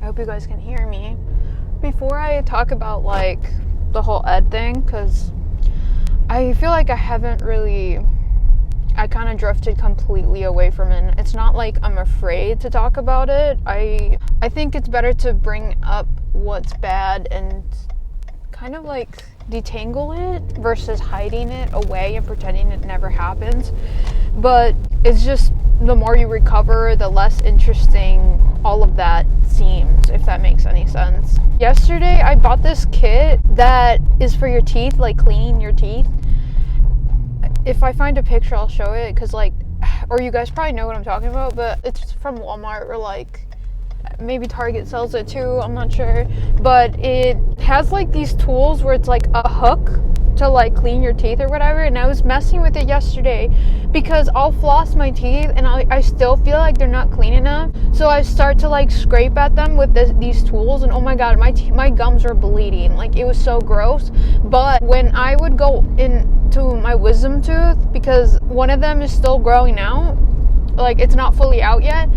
hope you guys can hear me. Before I talk about like the whole ed thing, because I feel like I kind of drifted completely away from it. It's not like I'm afraid to talk about it. I think it's better to bring up what's bad and kind of like detangle it versus hiding it away and pretending it never happens. But it's just, the more you recover, the less interesting all of that seems, if that makes any sense. Yesterday, I bought this kit that is for your teeth, like cleaning your teeth. If I find a picture, I'll show it, because like, or you guys probably know what I'm talking about, but it's from Walmart, or like maybe Target sells it too, I'm not sure. But it has like these tools where it's like a hook to like clean your teeth or whatever, and I was messing with it yesterday because I'll floss my teeth and I still feel like they're not clean enough, so I start to like scrape at them with these tools, and oh my god, my gums were bleeding. Like, it was so gross. But when I would go into my wisdom tooth, because one of them is still growing out, like it's not fully out yet,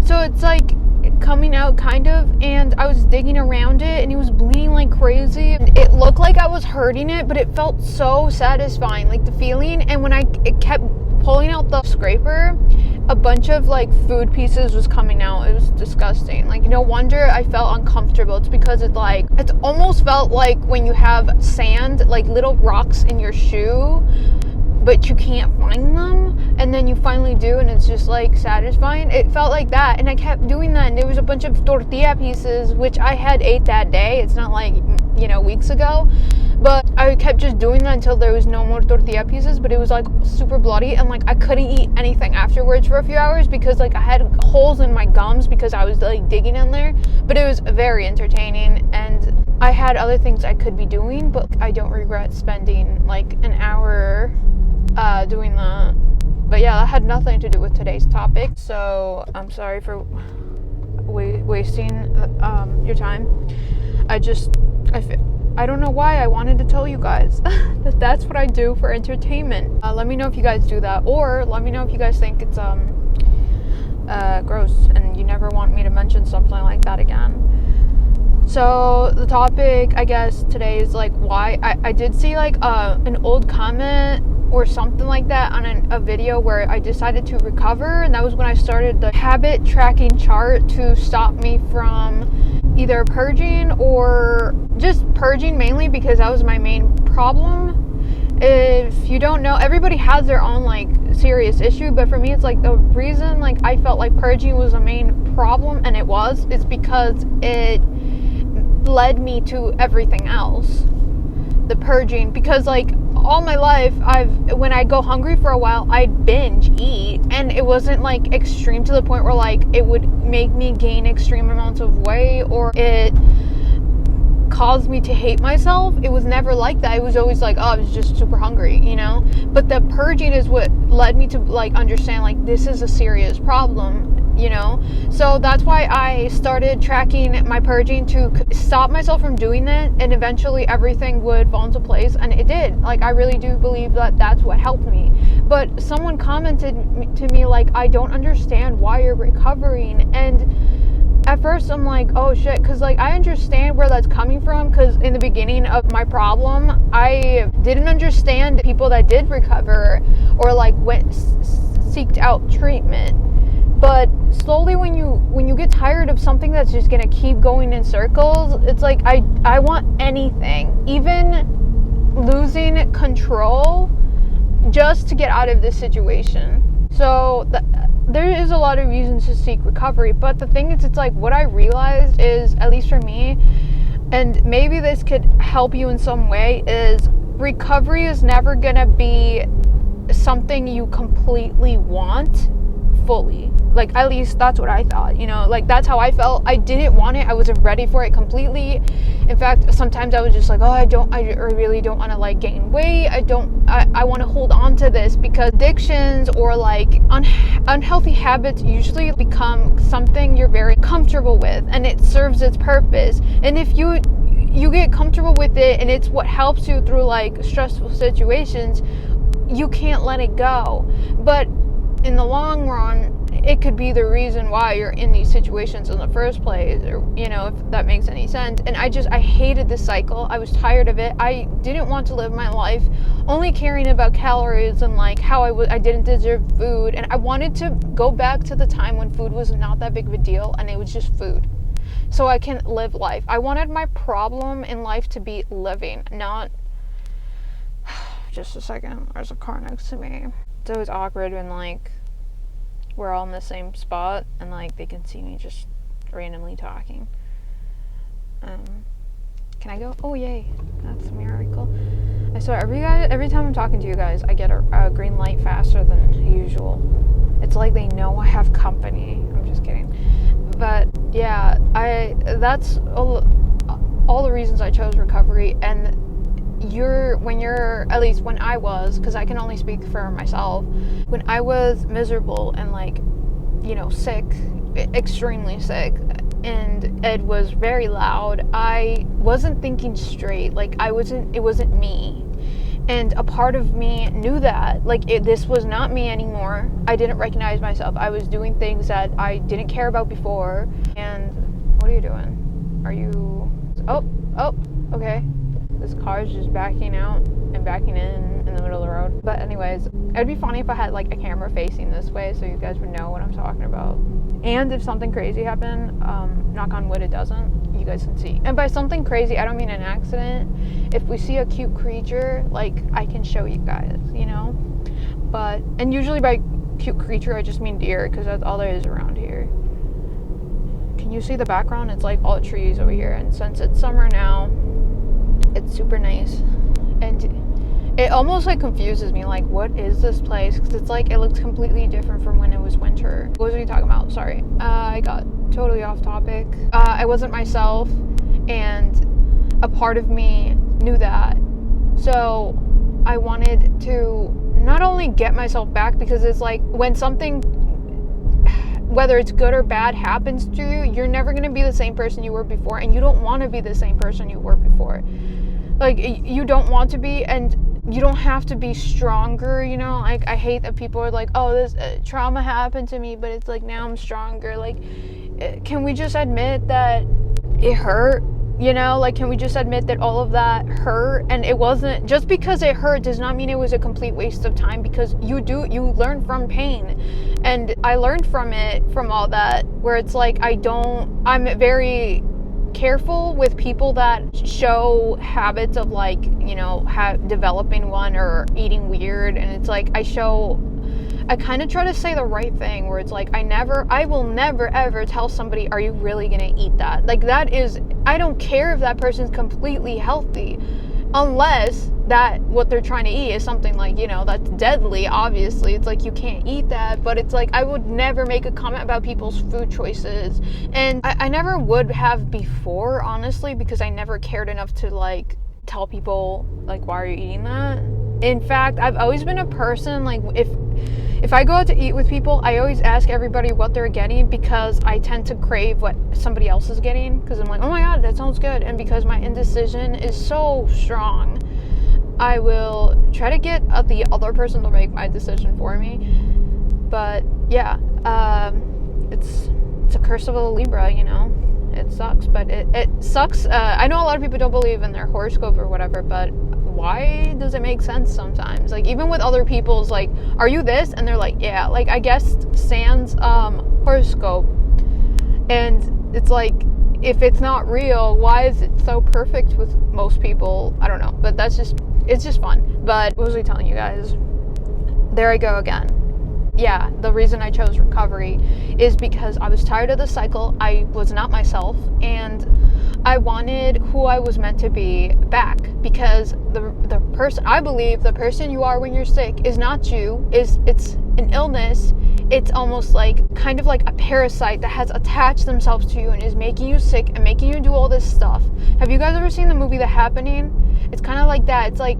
so it's like coming out kind of, and I was digging around it and it was bleeding like crazy. It looked like I was hurting it, but it felt so satisfying, like the feeling. And when it kept pulling out the scraper, a bunch of like food pieces was coming out. It was disgusting. Like, no wonder I felt uncomfortable. It's because it almost felt like when you have sand, like little rocks in your shoe, but you can't find them, and then you finally do, and it's just like satisfying. It felt like that, and I kept doing that, and there was a bunch of tortilla pieces, which I had ate that day. It's not like, weeks ago, but I kept just doing that until there was no more tortilla pieces, but it was like super bloody, and like I couldn't eat anything afterwards for a few hours because like I had holes in my gums because I was like digging in there. But it was very entertaining, and I had other things I could be doing, but I don't regret spending like an hour doing that. But yeah, that had nothing to do with today's topic, so I'm sorry for wasting your time. I don't know why I wanted to tell you guys that that's what I do for entertainment. Let me know if you guys do that, or let me know if you guys think it's gross and you never want me to mention something like that again. So the topic, I guess, today is like why I did see like an old comment or something like that on a video where I decided to recover, and that was when I started the habit tracking chart to stop me from either purging or just purging, mainly because that was my main problem. If you don't know, everybody has their own like serious issue, but for me it's like the reason like I felt like purging was a main problem, and it's because it led me to everything else. The purging, because like all my life when I go hungry for a while, I'd binge eat, and it wasn't like extreme to the point where like it would make me gain extreme amounts of weight or it caused me to hate myself. It was never like that. It was always like, oh, I was just super hungry, but the purging is what led me to like understand like this is a serious problem. So that's why I started tracking my purging to stop myself from doing that, and eventually everything would fall into place, and it did. Like, I really do believe that that's what helped me. But someone commented to me like, I don't understand why you're recovering, and at first I'm like, oh shit, because like I understand where that's coming from, because in the beginning of my problem I didn't understand people that did recover or like seeked out treatment. But slowly, when you get tired of something that's just gonna keep going in circles, it's like I want anything, even losing control, just to get out of this situation. So there is a lot of reasons to seek recovery, but the thing is, it's like what I realized is, at least for me, and maybe this could help you in some way, is recovery is never gonna be something you completely want fully. Like, at least that's what I thought, like that's how I felt. I didn't want it. I wasn't ready for it completely. In fact, sometimes I was just like, oh, I really don't want to like gain weight. I want to hold on to this, because addictions or like unhealthy habits usually become something you're very comfortable with, and it serves its purpose. And if you get comfortable with it and it's what helps you through like stressful situations, you can't let it go. But in the long run, it could be the reason why you're in these situations in the first place, or, you know, if that makes any sense. And I hated this cycle. I was tired of it. I didn't want to live my life only caring about calories and like how I didn't deserve food. And I wanted to go back to the time when food was not that big of a deal and it was just food, so I can live life. I wanted my problem in life to be living, not... Just a second, there's a car next to me. It's always awkward when like we're all in the same spot and like they can see me just randomly talking. Can I go? Oh yay, that's a miracle. I swear, every time I'm talking to you guys, I get a green light faster than usual. It's like they know I have company. I'm just kidding. But yeah, that's all the reasons I chose recovery. And at least when I was, because I can only speak for myself, when I was miserable and like, you know, sick, extremely sick, and it was very loud, I wasn't thinking straight. Like it wasn't me. And a part of me knew that, like, this was not me anymore. I didn't recognize myself. I was doing things that I didn't care about before. And what are you doing? Are you... Oh, okay. This car is just backing out and backing in the middle of the road. But anyways, it'd be funny if I had like a camera facing this way so you guys would know what I'm talking about. And if something crazy happened, knock on wood it doesn't, you guys can see. And by something crazy, I don't mean an accident. If we see a cute creature, like, I can show you guys, you know? And usually by cute creature, I just mean deer, because that's all there is around here. Can you see the background? It's like all trees over here. And since it's summer now, it's super nice. And it almost like confuses me, like, what is this place? Because it's like, it looks completely different from when it was winter. What was we talking about? Sorry. I got totally off topic. I wasn't myself, and a part of me knew that. So I wanted to not only get myself back, because it's like when something, whether it's good or bad, happens to you, you're never going to be the same person you were before, and you don't want to be the same person you were before. Like, you don't want to be, and you don't have to be stronger, you know? Like, I hate that people are like, oh, this trauma happened to me, but it's like, now I'm stronger. Like, can we just admit that it hurt? You know, like, can we just admit that all of that hurt? And it wasn't, just because it hurt does not mean it was a complete waste of time, because you learn from pain. And I learned from it, from all that, where it's like, I'm very careful with people that show habits of, like, you know, developing one or eating weird. And it's like, I kind of try to say the right thing, where it's like, I will never ever tell somebody, are you really gonna eat that? Like, I don't care if that person's completely healthy, unless that what they're trying to eat is something like, you know, that's deadly. Obviously, it's like, you can't eat that. But it's like, I would never make a comment about people's food choices, and I never would have before, honestly, because I never cared enough to like tell people, like, why are you eating that? In fact, I've always been a person, like, if I go out to eat with people, I always ask everybody what they're getting, because I tend to crave what somebody else is getting, because I'm like, oh my god, that sounds good. And because my indecision is so strong, I will try to get the other person to make my decision for me. But yeah, it's a curse of a Libra, you know? It sucks, but it sucks. I know a lot of people don't believe in their horoscope or whatever, but why does it make sense sometimes? Like, even with other people's, like, are you this? And they're like, yeah. Like, I guess sans horoscope. And it's like, if it's not real, why is it so perfect with most people? I don't know, but it's just fun. But what was I telling you guys? There I go again. Yeah, the reason I chose recovery is because I was tired of the cycle. I was not myself, and I wanted who I was meant to be back, because the person, I believe the person you are when you're sick is not you. It's an illness. It's almost like, kind of like a parasite that has attached themselves to you and is making you sick and making you do all this stuff. Have you guys ever seen the movie The Happening? It's kind of like that. It's like,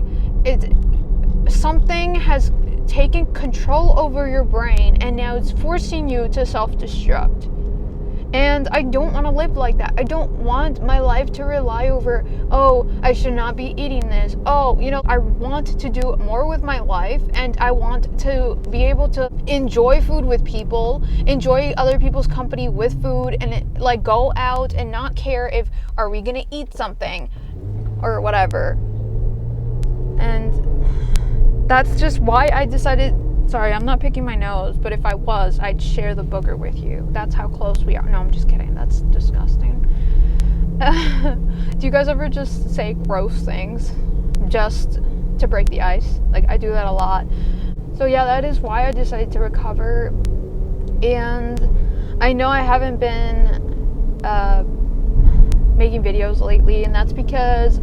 something has taken control over your brain, and now it's forcing you to self-destruct. And I don't want to live like that. I don't want my life to rely over, oh, I should not be eating this. Oh, I want to do more with my life, and I want to be able to enjoy food with people, enjoy other people's company with food, and like go out and not care if, are we going to eat something or whatever. And that's just why I decided. Sorry, I'm not picking my nose, but if I was, I'd share the booger with you. That's how close we are. No, I'm just kidding. That's disgusting. Do you guys ever just say gross things just to break the ice? Like, I do that a lot. So yeah, that is why I decided to recover. And I know I haven't been making videos lately, and that's because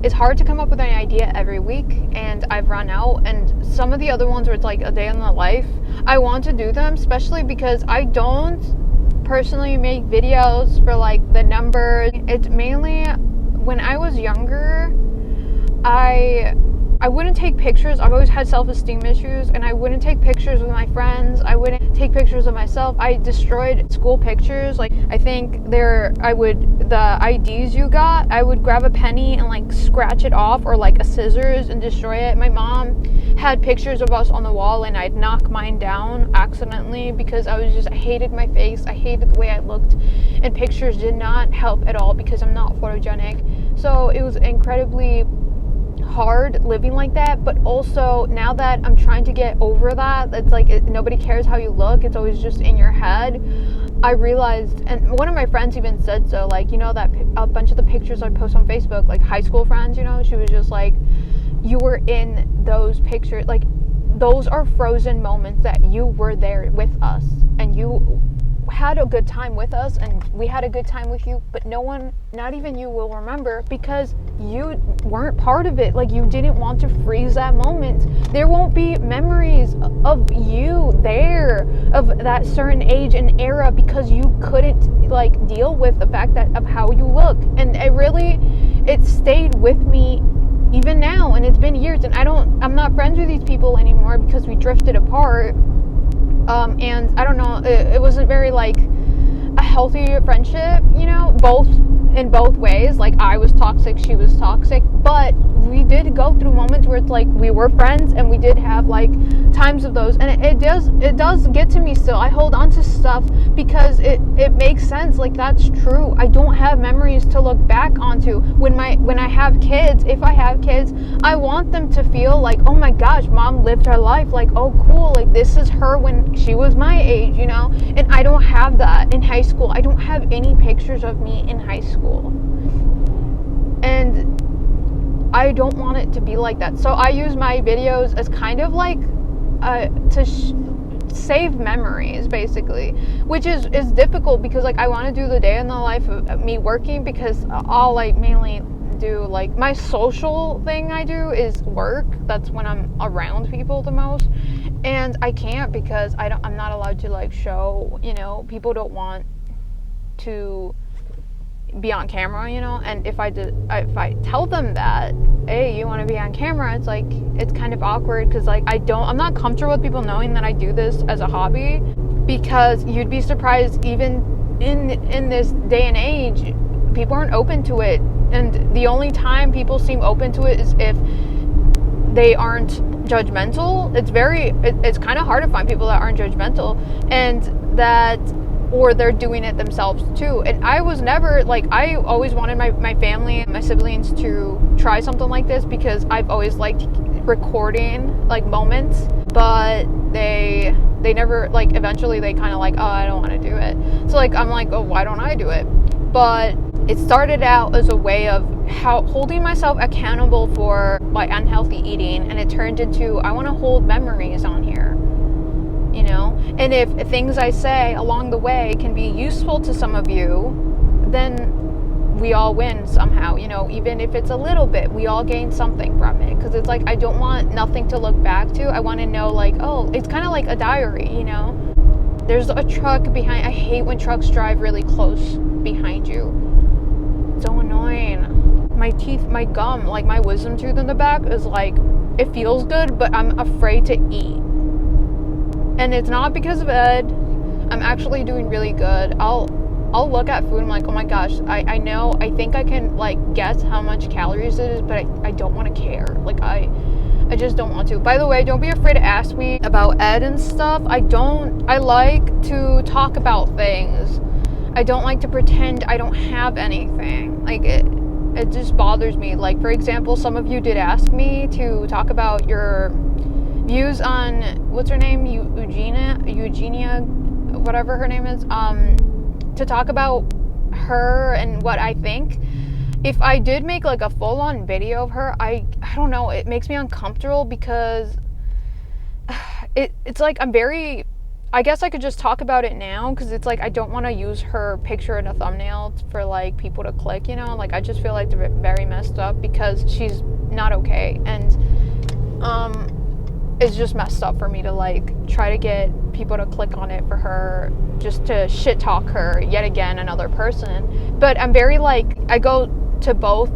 it's hard to come up with an idea every week, and I've run out. And some of the other ones where it's like a day in the life, I want to do them, especially because I don't personally make videos for like the numbers. It's mainly when I was younger, I wouldn't take pictures. I've always had self-esteem issues, and I wouldn't take pictures with my friends. I wouldn't take pictures of myself. I destroyed school pictures. Like, I think the IDs you got, I would grab a penny and like scratch it off, or like a scissors and destroy it. My mom had pictures of us on the wall, and I'd knock mine down accidentally because I hated my face. I hated the way I looked, and pictures did not help at all because I'm not photogenic. So it was incredibly hard living like that. But also, now that I'm trying to get over that, it's like nobody cares how you look, it's always just in your head. I realized, and one of my friends even said so, like, that a bunch of the pictures I post on Facebook, like high school friends, she was just like, you were in those pictures, like those are frozen moments that you were there with us, and you had a good time with us, and we had a good time with you, but no one, not even you, will remember because you weren't part of it. Like, you didn't want to freeze that moment. There won't be memories of you there, of that certain age and era, because you couldn't like deal with the fact of how you look. And it stayed with me even now, and it's been years, and I'm not friends with these people anymore because we drifted apart. And I don't know, it wasn't very like a healthy friendship, in both ways. Like, I was toxic, she was toxic, but we did go through moments where it's like we were friends, and we did have like times of those, and it does get to me still. I hold on to stuff because it makes sense. Like, that's true. I don't have memories to look back onto. When I have kids, if I have kids, I want them to feel like, oh my gosh, mom lived her life, like, oh cool, like this is her when she was my age, and I don't have that in high school. I don't have any pictures of me in high school, and I don't want it to be like that. So I use my videos as kind of like to save memories, basically, which is difficult because like I want to do the day in the life of me working, because I'll like mainly do like my social thing I do is work. That's when I'm around people the most, and I can't because I'm not allowed to like show, people don't want to be on camera, and if I tell them that, hey, you want to be on camera, it's like, it's kind of awkward because like I'm not comfortable with people knowing that I do this as a hobby, because you'd be surprised, even in this day and age, people aren't open to it, and the only time people seem open to it is if they aren't judgmental. It's kind of hard to find people that aren't judgmental, and that, or they're doing it themselves too. And I was never like, I always wanted my family and my siblings to try something like this because I've always liked recording like moments, but they never, like, eventually they kind of like, oh, I don't want to do it. So like, I'm like, oh, why don't I do it? But it started out as a way of holding myself accountable for my unhealthy eating, and it turned into, I want to hold memories on here. And if things I say along the way can be useful to some of you, then we all win somehow, even if it's a little bit, we all gain something from it, because it's like, I don't want nothing to look back to. I want to know, like, oh, it's kind of like a diary, there's a truck behind. I hate when trucks drive really close behind you. It's so annoying. My teeth, my gum, like my wisdom tooth in the back is like, it feels good, but I'm afraid to eat. And it's not because of Ed. I'm actually doing really good. I'll look at food and I'm like, oh my gosh, I know, I think I can like guess how much calories it is, but I don't want to care. Like I just don't want to. By the way, don't be afraid to ask me about Ed and stuff. I like to talk about things. I don't like to pretend I don't have anything. Like it just bothers me. Like, for example, some of you did ask me to talk about your views on, what's her name? Eugenia, whatever her name is. To talk about her and what I think. If I did make like a full-on video of her, I don't know, it makes me uncomfortable because it's like I guess I could just talk about it now because it's like I don't want to use her picture in a thumbnail for like people to click, you know? Like I just feel like they're very messed up because she's not okay, and it's just messed up for me to like try to get people to click on it for her just to shit talk her yet again, another person. But I'm very like, I go to both,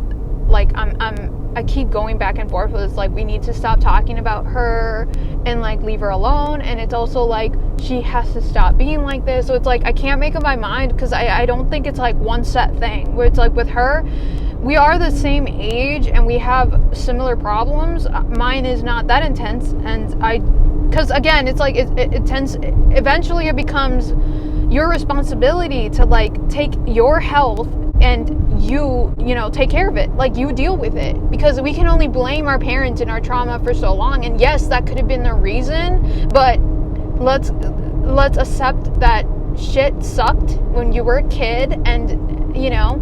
like I keep going back and forth with this, like we need to stop talking about her and like leave her alone, and it's also like she has to stop being like this. So it's like I can't make up my mind because I don't think it's like one set thing where it's like with her, we are the same age and we have similar problems. Mine is not that intense, and because again, it's like it tends, eventually it becomes your responsibility to like take your health and you know, take care of it. Like you deal with it, because we can only blame our parents and our trauma for so long. And yes, that could have been the reason, but let's accept that shit sucked when you were a kid, and you know,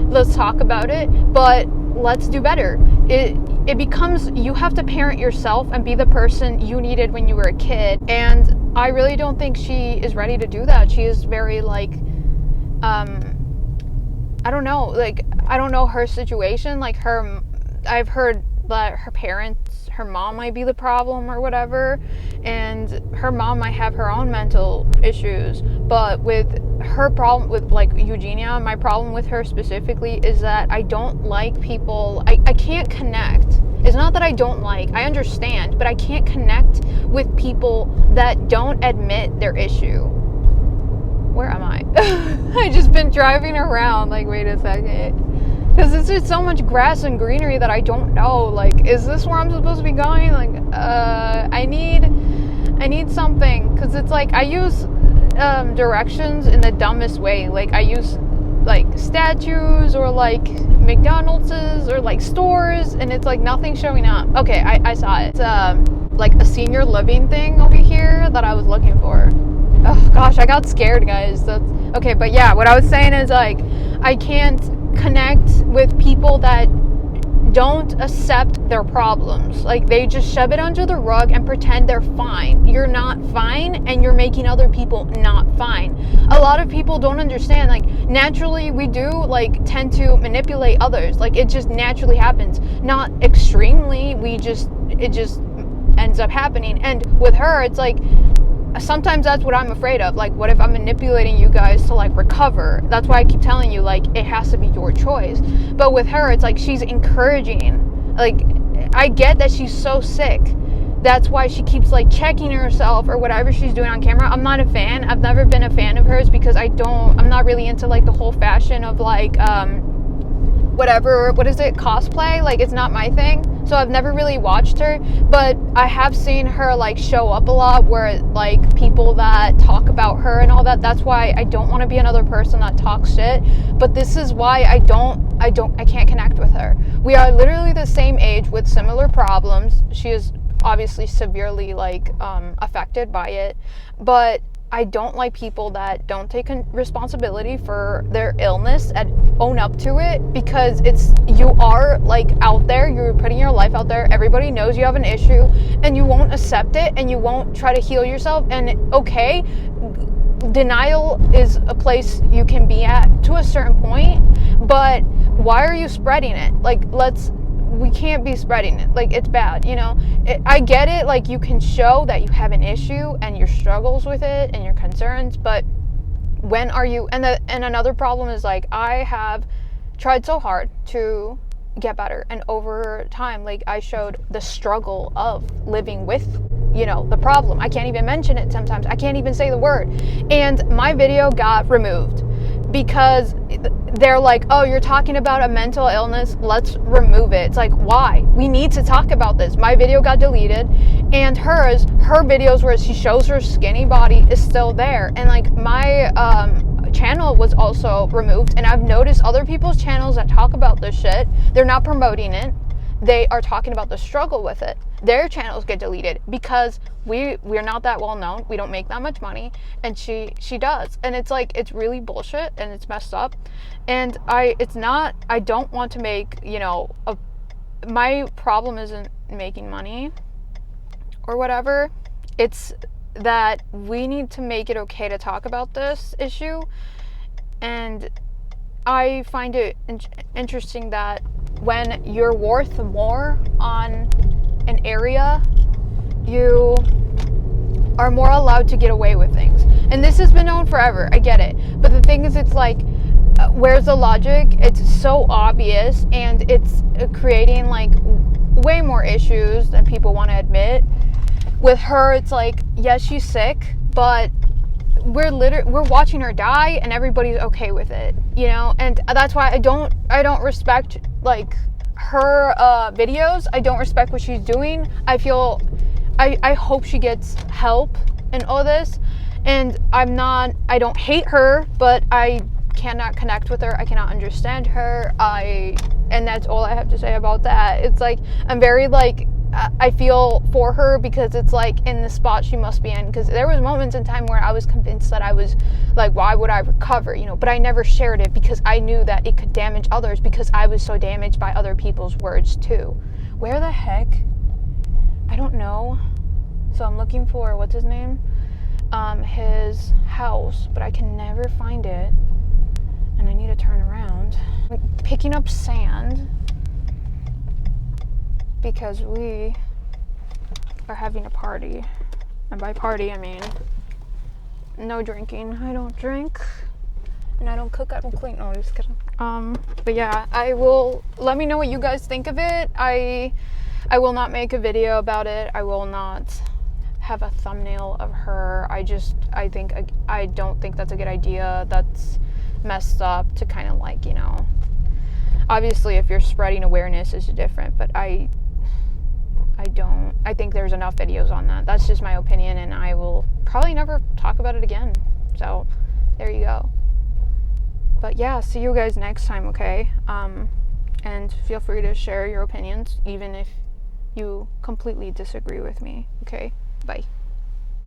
let's talk about it, but let's do better. It becomes, you have to parent yourself and be the person you needed when you were a kid, and I really don't think she is ready to do that. She is very like I don't know, like I don't know her situation, like I've heard that her parents, her mom might be the problem or whatever, and her mom might have her own mental issues. But with her problem with like Eugenia, my problem with her specifically is that I don't like people, I can't connect. It's not that I don't like, I understand, but I can't connect with people that don't admit their issue. Where am I? I just been driving around, like, wait a second. Because it's just so much grass and greenery that I don't know. Like, is this where I'm supposed to be going? Like, I need something. Because it's like, I use directions in the dumbest way. Like, I use, like, statues or, like, McDonald's or, like, stores. And it's, like, nothing showing up. Okay, I saw it. It's, like, a senior living thing over here that I was looking for. Oh gosh, I got scared, guys. That's okay, but yeah, what I was saying is like I can't connect with people that don't accept their problems. Like they just shove it under the rug and pretend they're fine. You're not fine, and you're making other people not fine. A lot of people don't understand, like naturally we do like tend to manipulate others. Like it just naturally happens. Not extremely, it just ends up happening. And with her, it's like sometimes that's what I'm afraid of. Like, what if I'm manipulating you guys to like recover? That's why I keep telling you, like, it has to be your choice. But with her, it's like she's encouraging. Like, I get that she's so sick. That's why she keeps like checking herself or whatever she's doing on camera. I'm not a fan. I've never been a fan of hers because I'm not really into like the whole fashion of like what is it, cosplay? Like it's not my thing. So I've never really watched her, but I have seen her like show up a lot where like people that talk about her and all that. That's why I don't want to be another person that talks shit. But this is why I can't connect with her. We are literally the same age with similar problems. She is obviously severely like affected by it, but I don't like people that don't take responsibility for their illness and own up to it, because you are like out there, you're putting your life out there, everybody knows you have an issue, and you won't accept it and you won't try to heal yourself. And okay, denial is a place you can be at to a certain point, but why are you spreading it? Like we can't be spreading it. Like, it's bad, you know? I get it, like, you can show that you have an issue and your struggles with it and your concerns, but when are you... And another problem is, like, I have tried so hard to get better, and over time, like, I showed the struggle of living with, you know, the problem. I can't even mention it sometimes. I can't even say the word. And my video got removed because they're like, oh, you're talking about a mental illness, let's remove it. It's like, why? We need to talk about this. My video got deleted, and her videos where she shows her skinny body is still there. And like my channel was also removed, and I've noticed other people's channels that talk about this shit, they're not promoting it. They are talking about the struggle with it. Their channels get deleted because we're not that well known. We don't make that much money, and she does. And it's like, it's really bullshit, and it's messed up. And I don't want to make, my problem isn't making money or whatever. It's that we need to make it okay to talk about this issue. And I find it interesting that when you're worth more on an area, you are more allowed to get away with things. And this has been known forever, I get it. But the thing is, it's like, where's the logic? It's so obvious, and it's creating like way more issues than people want to admit. With her, it's like, yes, she's sick, but we're watching her die, and everybody's okay with it, and that's why I don't respect like her videos. I don't respect what she's doing. I hope she gets help in all this, and I don't hate her, but I cannot connect with her. I cannot understand her. And that's all I have to say about that. It's like, I'm very like, I feel for her, because it's like in the spot she must be in, because there was moments in time where I was convinced that I was like, why would I recover, but I never shared it because I knew that it could damage others, because I was so damaged by other people's words too. Where the heck? I don't know. So I'm looking for, what's his name? His house, but I can never find it, and I need to turn around. I'm picking up sand because we are having a party, and by party I mean no drinking. I don't drink, and I don't cook, I don't clean. No, just kidding. But yeah, let me know what you guys think of it. I will not make a video about it. I will not have a thumbnail of her. I don't think that's a good idea. That's messed up to kind of like, obviously if you're spreading awareness is different, but I think there's enough videos on that. That's just my opinion, and I will probably never talk about it again. So there you go. But yeah, see you guys next time, okay? And feel free to share your opinions, even if you completely disagree with me, okay? Bye.